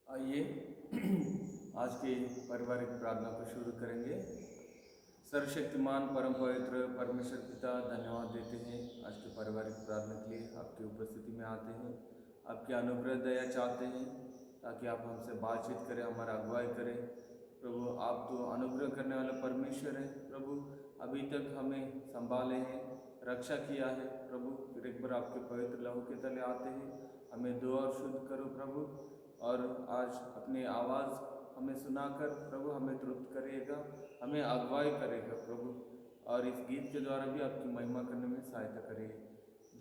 आइए आज की पारिवारिक प्रार्थना को शुरू करेंगे। सर्वशक्तिमान परम पवित्र परमेश्वर पिता, धन्यवाद देते हैं आज के पारिवारिक प्रार्थना के लिए। आपकी उपस्थिति में आते हैं, आपके अनुग्रह दया चाहते हैं ताकि आप हमसे बातचीत करें, हमारा अगुवाई करें। प्रभु, आप तो अनुग्रह करने वाला परमेश्वर है। प्रभु, अभी तक हमें संभाले हैं, रक्षा किया है। प्रभु, फिर एक बार आपके पवित्र लहू के तले आते हैं, हमें दुआ और शुद्ध करो प्रभु। और आज अपनी आवाज़ हमें सुनाकर प्रभु हमें तृप्त करिएगा, हमें अगुवाई करेगा प्रभु, और इस गीत के द्वारा भी आपकी महिमा करने में सहायता करिए।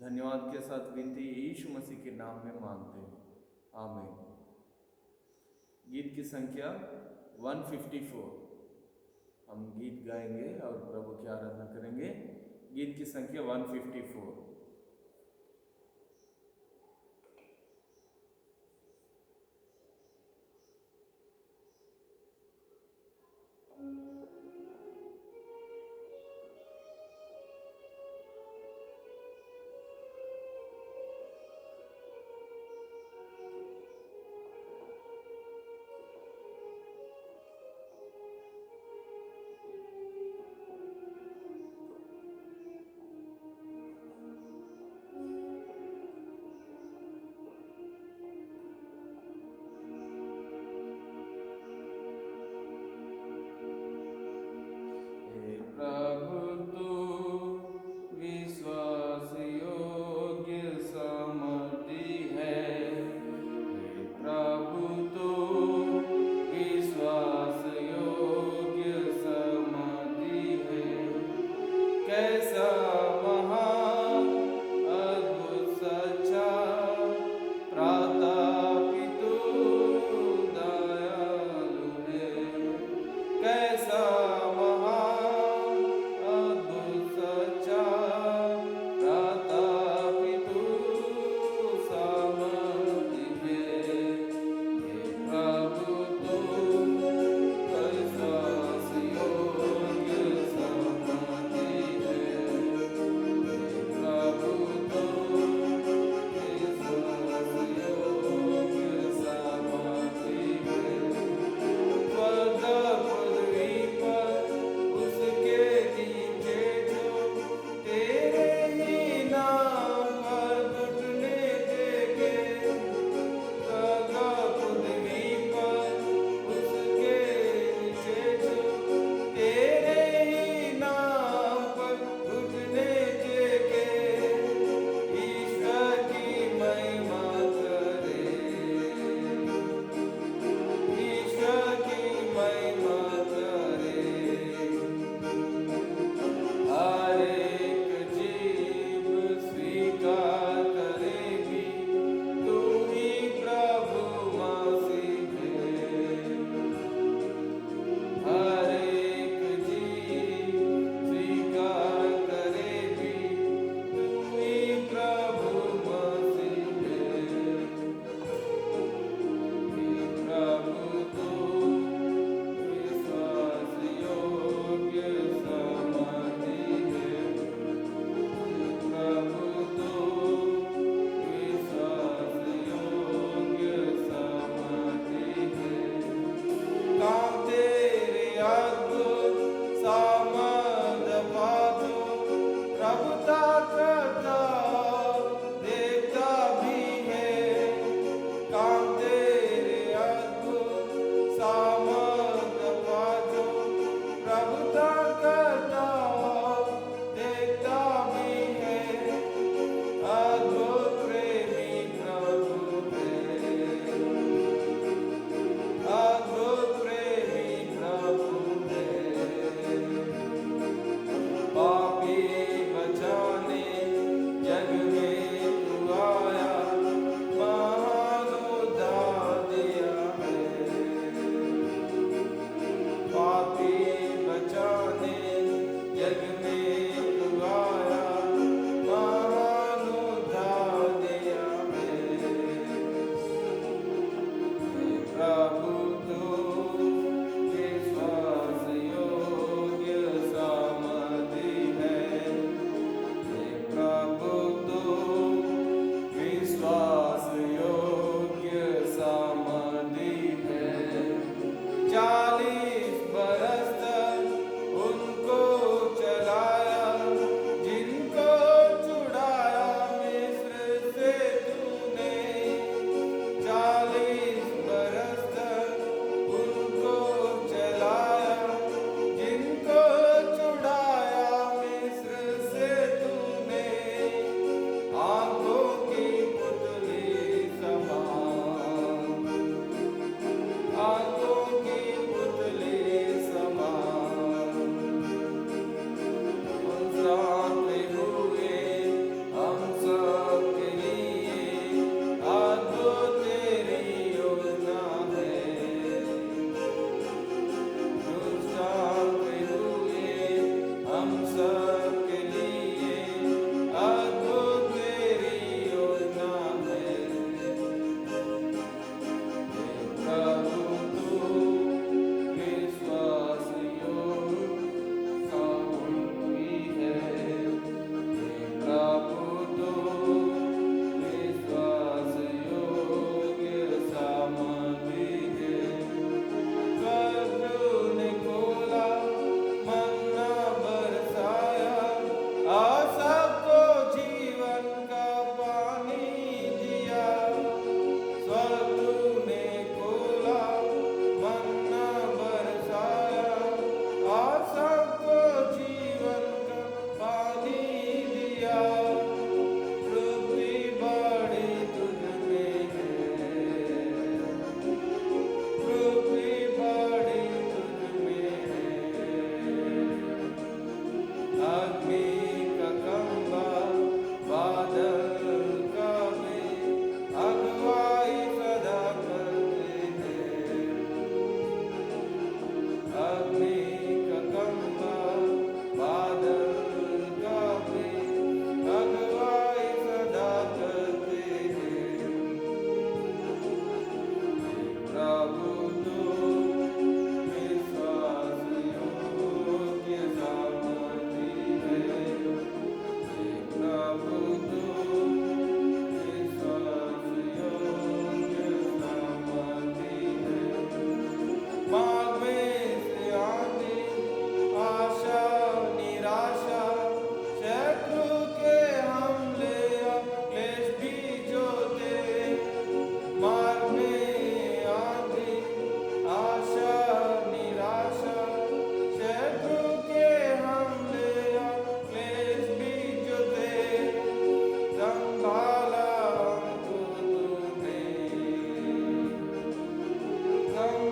धन्यवाद के साथ विनती यीशु मसीह के नाम में मांगते हैं, आमीन। गीत की संख्या 154। हम गीत गाएंगे और प्रभु की आराधना करेंगे। गीत की संख्या 154।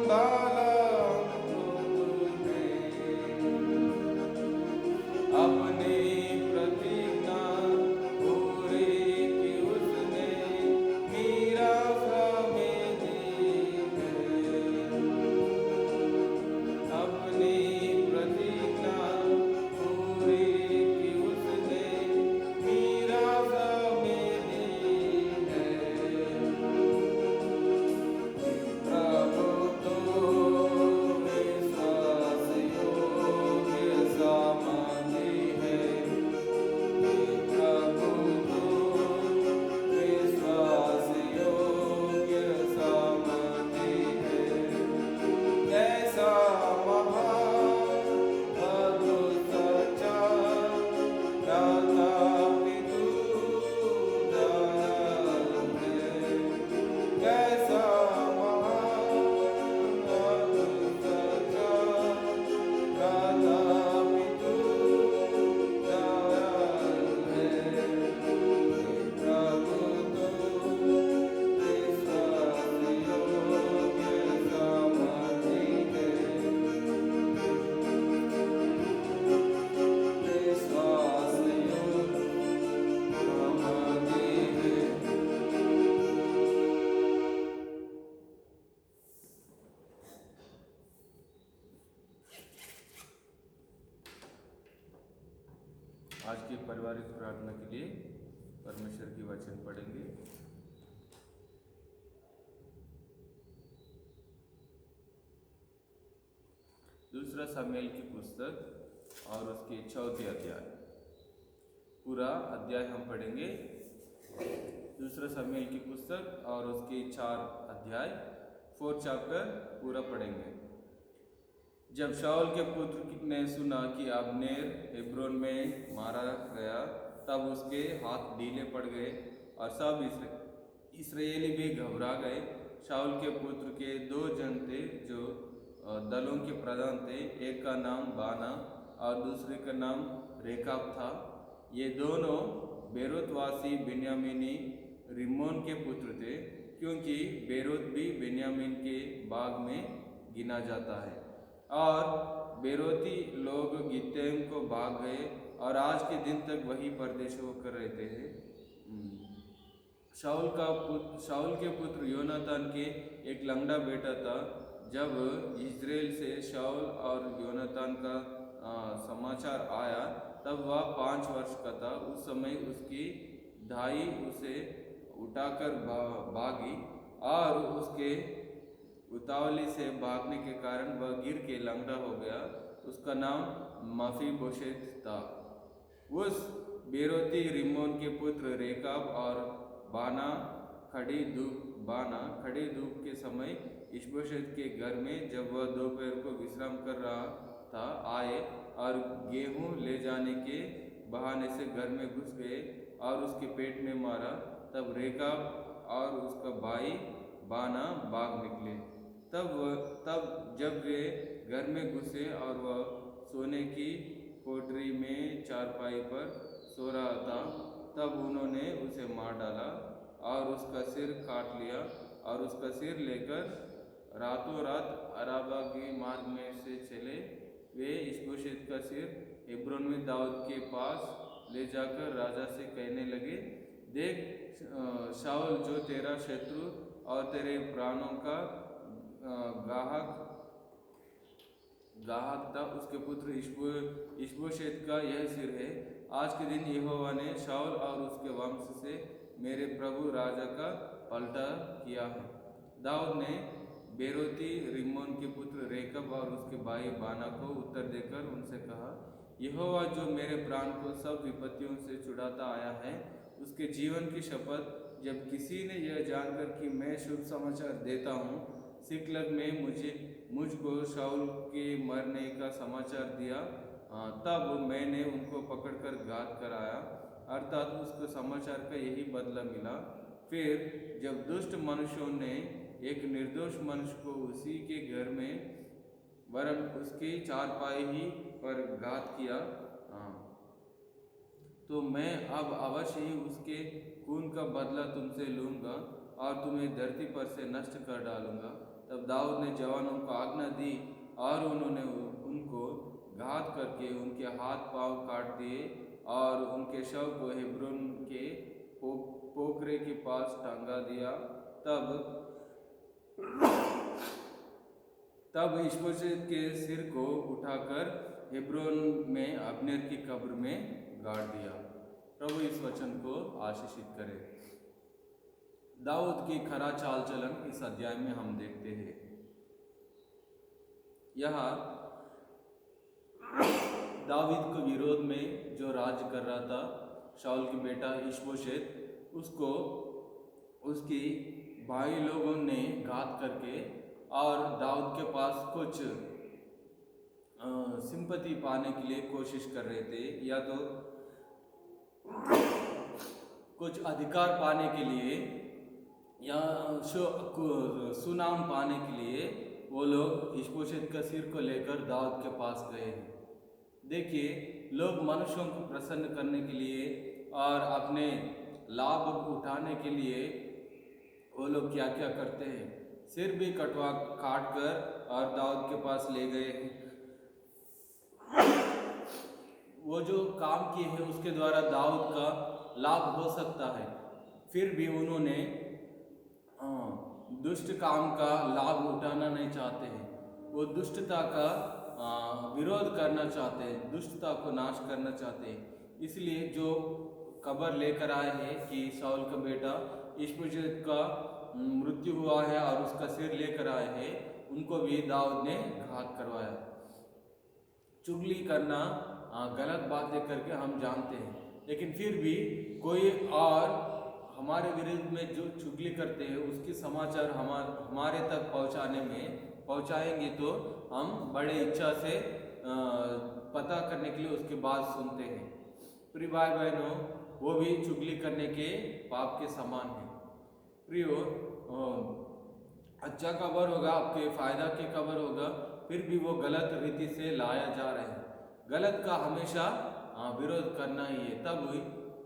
संभाला तूने, अपनी प्रतिज्ञा पूरी की उसने, मीरा में दी है। अपनी प्रतिज्ञा पूरी की उसने, मीरा में दी है। प्रभु तो विश्वास योग्य समाधि है, प्रभु तो विश्वास योग्य समाधि है। ऐसा महान अद्भुत सच्चा दाता पितु दयालु है। ऐसा महान अद्भुत सच्चा दाता पितु दयालु है। प्रभु तो विश्वास योग्य समाधि है, विश्वास योग्य समाधि है। आज की पारिवारिक प्रार्थना के लिए परमेश्वर की वचन पढ़ेंगे। दूसरा सामुएल की पुस्तक और उसके 4 अध्याय, पूरा अध्याय हम पढ़ेंगे। दूसरा सामुएल की पुस्तक और उसके 4 अध्याय, 4 चैप्टर पूरा पढ़ेंगे। जब शाऊल के पुत्र ने सुना कि अब्नेर हेब्रोन में मारा गया, तब उसके हाथ ढीले पड़ गए और सब इस्राएली भी घबरा गए। शाऊल के पुत्र के 2 जन थे जो दलों के प्रधान थे, एक का नाम बाना और दूसरे का नाम रेकाब था। ये दोनों बेरोतवासी बेन्यामीनी रिम्मोन के पुत्र थे, क्योंकि बेरोत भी बेन्यामीन के बाग में गिना जाता है। और बेरोती लोग गित्तैम को भाग गए और आज के दिन तक वही परदेश होकर रहते हैं। शाऊल के पुत्र योनातान के एक लंगड़ा बेटा था। जब इस्राएल से शाऊल और योनातान का समाचार आया, तब वह 5 वर्ष का था। उस समय उसकी दाई उसे उठाकर भागी और उसके उतावली से भागने के कारण वह गिर के लंगड़ा हो गया। उसका नाम मफीबोशेत था। उस बेरोती रिम्मोन के पुत्र रेकाब और बाना खड़ी धूप के समय इशबोशेत के घर में, जब वह दोपहर को विश्राम कर रहा था, आए और गेहूं ले जाने के बहाने से घर में घुस गए और उसके पेट में मारा। तब रेकाब और उसका भाई बाना भाग निकले। तब जब वे घर में घुसे और वह सोने की कोठरी में चारपाई पर सो रहा था, तब उन्होंने उसे मार डाला और उसका सिर काट लिया और उसका सिर लेकर रातों रात अराबा के मार्ग में से चले। वे इशबोशेत का सिर हेब्रोन में दाऊद के पास ले जाकर राजा से कहने लगे, देख, शाऊल जो तेरा शत्रु और तेरे प्राणों का गाहक था, उसके पुत्र इशबोशेत का यह सिर है। आज के दिन यहोवा ने शाऊल और उसके वंश से मेरे प्रभु राजा का पलटा किया है। दाऊद ने बेरोती रिम्मोन के पुत्र रेकब और उसके भाई बाना को उत्तर देकर उनसे कहा, यहोवा जो मेरे प्राण को सब विपत्तियों से छुड़ाता आया है, उसके जीवन की शपथ, जब किसी ने यह जानकर कि मैं शुभ समाचार देता हूँ, सिकलग में मुझको शाऊल के मरने का समाचार दिया, तब मैंने उनको पकड़कर घात कराया, अर्थात उसको समाचार का यही बदला मिला। फिर जब दुष्ट मनुष्यों ने एक निर्दोष मनुष्य को उसी के घर में वरन उसकी चारपाई ही पर घात किया, तो मैं अब अवश्य ही उसके खून का बदला तुमसे लूँगा और तुम्हें धरती पर से नष्ट कर डालूँगा। तब दाऊद ने जवानों को आज्ञा दी और उन्होंने उनको घात करके उनके हाथ पांव काट दिए और उनके शव को हेब्रोन के पोखरे के पास टांगा दिया। तब इशबोशेत के सिर को उठाकर हेब्रोन में अब्नेर की कब्र में गाड़ दिया। प्रभु इस वचन को आशीषित करे। दाऊद की खरा चाल चलन इस अध्याय में हम देखते हैं। यहाँ दाऊद के विरोध में जो राज्य कर रहा था शाऊल की बेटा इशबोशेत, उसको उसकी भाई लोगों ने घात करके और दाऊद के पास कुछ सिंपैथी पाने के लिए कोशिश कर रहे थे, या तो कुछ अधिकार पाने के लिए या सुनाम पाने के लिए वो लोग इशबोशेत का सिर को लेकर दाऊद के पास गए हैं। देखिए, लोग मनुष्यों को प्रसन्न करने के लिए और अपने लाभ उठाने के लिए वो लोग क्या क्या करते हैं, सिर भी काट कर और दाऊद के पास ले गए हैं। वो जो काम किए हैं उसके द्वारा दाऊद का लाभ हो सकता है, फिर भी उन्होंने दुष्ट काम का लाभ उठाना नहीं चाहते हैं। वो दुष्टता का विरोध करना चाहते हैं, दुष्टता को नाश करना चाहते हैं। इसलिए जो खबर लेकर आए हैं कि शाऊल का बेटा इशबोशेत का मृत्यु हुआ है और उसका सिर लेकर आए हैं, उनको भी दाऊद ने घात करवाया। चुगली करना गलत बातें करके हम जानते हैं, लेकिन फिर भी कोई और हमारे विरुद्ध में जो चुगली करते हैं उसके समाचार हमारे तक पहुंचाएंगे तो हम बड़े इच्छा से पता करने के लिए उसके बाद सुनते हैं। प्रिय भाई बहनों, वो भी चुगली करने के पाप के समान है। प्रियो, अच्छा खबर होगा, आपके फायदा की खबर होगा, फिर भी वो गलत रीति से लाया जा रहा है। गलत का हमेशा विरोध करना ही है, तब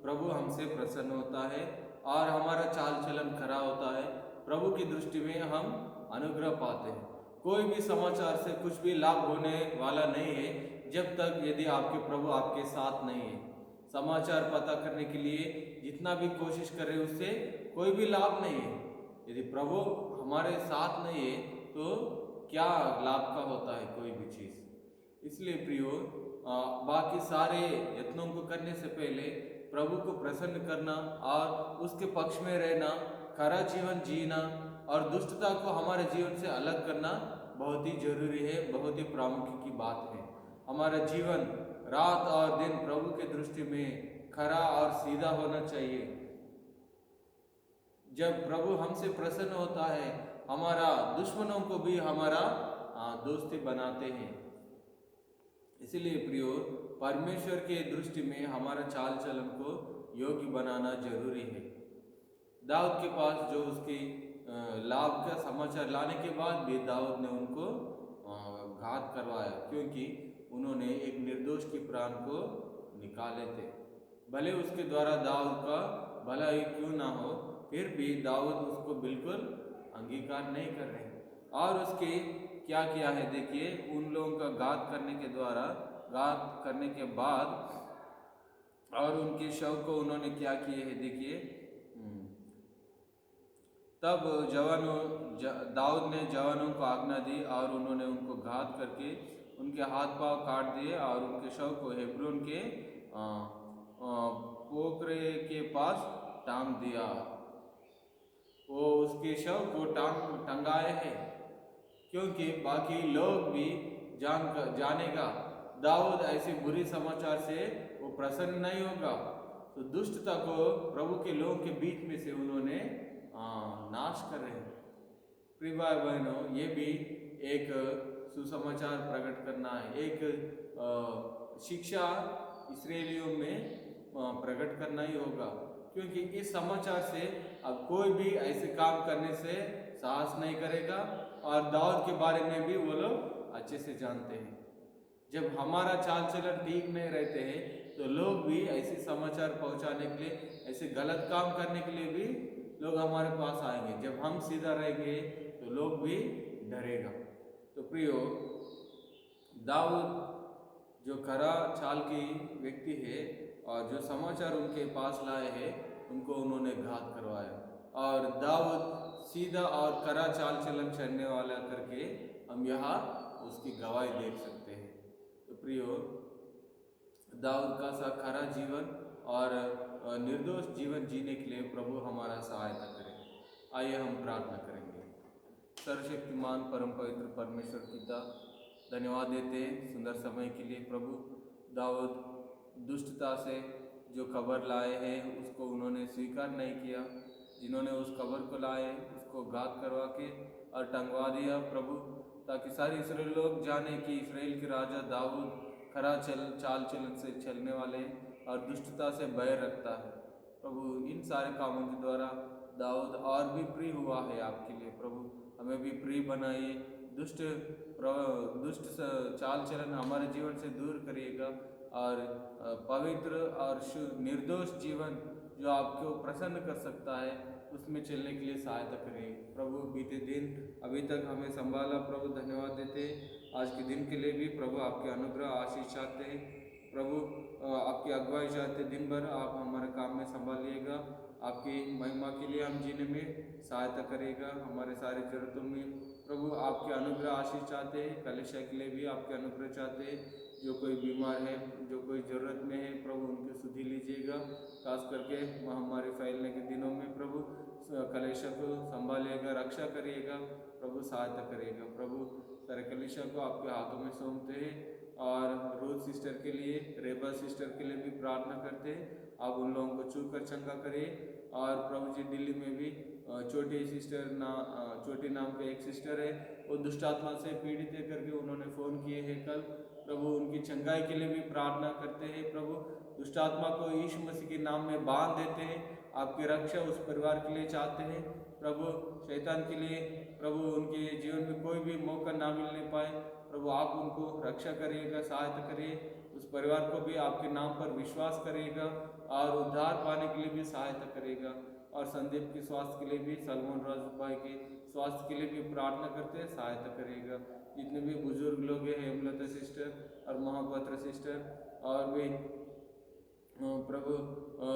प्रभु हमसे प्रसन्न होता है और हमारा चाल चलन खरा होता है। प्रभु की दृष्टि में हम अनुग्रह पाते हैं। कोई भी समाचार से कुछ भी लाभ होने वाला नहीं है जब तक यदि आपके प्रभु आपके साथ नहीं है। समाचार पता करने के लिए जितना भी कोशिश करें उससे कोई भी लाभ नहीं है। यदि प्रभु हमारे साथ नहीं है तो क्या लाभ का होता है कोई भी चीज़। इसलिए प्रियो, बाकी सारे यत्नों को करने से पहले प्रभु को प्रसन्न करना और उसके पक्ष में रहना, खरा जीवन जीना और दुष्टता को हमारे जीवन से अलग करना बहुत ही जरूरी है, बहुत ही प्रामुख्य की बात है। हमारा जीवन रात और दिन प्रभु के दृष्टि में खरा और सीधा होना चाहिए। जब प्रभु हमसे प्रसन्न होता है, हमारा दुश्मनों को भी हमारा दोस्ती बनाते हैं। इसलिए प्रियो, परमेश्वर के दृष्टि में हमारा चाल चलन को योग्य बनाना जरूरी है। दाऊद के पास जो उसकी लाभ का समाचार लाने के बाद भी दाऊद ने उनको घात करवाया, क्योंकि उन्होंने एक निर्दोष की प्राण को निकाले थे। भले उसके द्वारा दाऊद का भला ही क्यों ना हो, फिर भी दाऊद उसको बिल्कुल अंगीकार नहीं कर रहे। और उसके क्या किया है देखिए, उन लोगों का घात करने के बाद और उनके शव को उन्होंने क्या किए है देखिए। तब दाऊद ने जवानों को आज्ञा दी और उन्होंने उनको घात करके उनके हाथ पांव काट दिए और उनके शव को हेब्रोन के पोखरे के पास टांग दिया। वो उसके शव को टंगाए हैं, क्योंकि बाकी लोग भी जानेगा दाऊद ऐसे बुरी समाचार से वो प्रसन्न नहीं होगा, तो दुष्टता को प्रभु के लोगों के बीच में से उन्होंने नाश कर रहे हैं। प्रिय भाई बहनों, ये भी एक सुसमाचार प्रकट करना है, एक शिक्षा इस्राएलियों में प्रकट करना ही होगा, क्योंकि इस समाचार से अब कोई भी ऐसे काम करने से साहस नहीं करेगा और दाऊद के बारे में भी वो लोग अच्छे से जानते हैं। जब हमारा चाल चलन ठीक नहीं रहते हैं तो लोग भी ऐसे समाचार पहुंचाने के लिए, ऐसे गलत काम करने के लिए भी लोग हमारे पास आएंगे। जब हम सीधा रहेंगे तो लोग भी डरेगा। तो प्रियो, दाऊद जो खरा चाल की व्यक्ति है और जो समाचार उनके पास लाए हैं उनको उन्होंने घात करवाया, और दाऊद सीधा और खरा चाल चलन चलने वाला करके हम यहाँ उसकी गवाही देख सकते हैं। तो प्रियो, दाऊद का सा खरा जीवन और निर्दोष जीवन जीने के लिए प्रभु हमारा सहायता करें। आइए हम प्रार्थना करेंगे। सर्वशक्तिमान परम पवित्र परमेश्वर पिता, धन्यवाद देते हैं सुंदर समय के लिए। प्रभु, दाऊद दुष्टता से जो खबर लाए हैं उसको उन्होंने स्वीकार नहीं किया, जिन्होंने उस खबर को लाए उसको घात करवा के और टंगवा दिया प्रभु, ताकि सारे इसराइल लोग जाने कि इसराइल के राजा दाऊद खरा चाल चलन से चलने वाले और दुष्टता से भय रखता है। प्रभु, इन सारे कामों के द्वारा दाऊद और भी प्रिय हुआ है आपके लिए। प्रभु, हमें भी प्रिय बनाइए। दुष्ट चाल चलन हमारे जीवन से दूर करिएगा और पवित्र और निर्दोष जीवन जो आपको प्रसन्न कर सकता है उसमें चलने के लिए सहायता करें। प्रभु, बीते दिन अभी तक हमें संभाला प्रभु, धन्यवाद देते हैं। आज के दिन के लिए भी प्रभु आपके अनुग्रह आशीष चाहते हैं। प्रभु, आपकी अगुवाई चाहते, दिन भर आप हमारे काम में संभालिएगा, आपकी महिमा के लिए हम जीने में सहायता करेगा। हमारे सारी जरूरतों में प्रभु आपके अनुग्रह आशीष चाहते हैं। कलीसिया के लिए भी आपके अनुग्रह चाहते हैं। जो कोई बीमार है, जो कोई ज़रूरत में है, प्रभु उनकी सुधि लीजिएगा। खास करके महामारी फैलने के दिनों में प्रभु कलीसिया को संभालिएगा, रक्षा करिएगा, प्रभु सहायता करिएगा। प्रभु, सारे कलीसिया को आपके हाथों में सौंपते हैं और रोज सिस्टर के लिए, रेबा सिस्टर के लिए भी प्रार्थना करते हैं। आप उन लोगों को छू कर चंगा करिए। और प्रभु जी, दिल्ली में भी छोटी नाम के एक सिस्टर है, वो दुष्टात्मा से पीड़ित है करके उन्होंने फ़ोन किए हैं कल। प्रभु, उनकी चंगाई के लिए भी प्रार्थना करते हैं। प्रभु, दुष्टात्मा को यीशु मसीह के नाम में बांध देते हैं। आपकी रक्षा उस परिवार के लिए चाहते हैं। प्रभु, शैतान के लिए प्रभु उनके जीवन में कोई भी मौका ना मिलने पाए। प्रभु, आप उनको रक्षा करिएगा, सहायता करिए। उस परिवार को भी आपके नाम पर विश्वास करिएगा और उद्धार पाने के लिए भी सहायता करेगा। और संदीप के स्वास्थ्य के लिए भी, सलमान राजू भाई के स्वास्थ्य के लिए भी प्रार्थना करते हैं, सहायता करेगा। जितने भी बुजुर्ग लोग हैं, हेमलता सिस्टर और महापात्र सिस्टर और भी प्रभु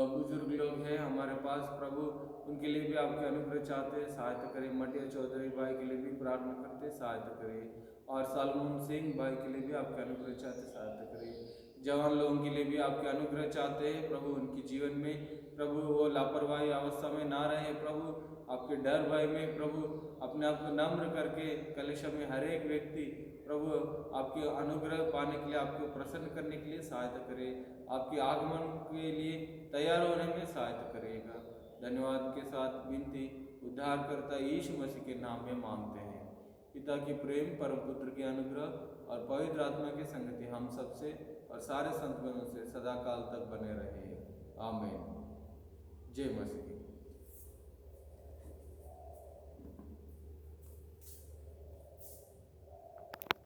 बुजुर्ग लोग हैं हमारे पास, प्रभु उनके लिए भी आपके अनुग्रह चाहते हैं, सहायता करिए। मटिया चौधरी भाई के लिए भी प्रार्थना करते हैं, सहायता करिए। और सलमान सिंह भाई के लिए भी आपके अनुग्रह चाहते हैं, सहायता करिए। जवान लोगों के लिए भी आपके अनुग्रह चाहते हैं प्रभु, उनके जीवन में प्रभु वो लापरवाही अवस्था में ना रहे। प्रभु, आपके डर भय में प्रभु अपने आप को नम्र करके कलीसिया में हर एक व्यक्ति प्रभु आपके अनुग्रह पाने के लिए, आपको प्रसन्न करने के लिए सहायता करे। आपके आगमन के लिए तैयार होने में सहायता करेगा। धन्यवाद के साथ विनती उद्धारकर्ता यीशु मसीह के नाम में मांगते हैं। पिता की प्रेम, परम पुत्र के अनुग्रह और पवित्र आत्मा की संगति हम सबसे और सारे संतगणों से सदा काल तक बने रहे। आमीन। जय मसीह।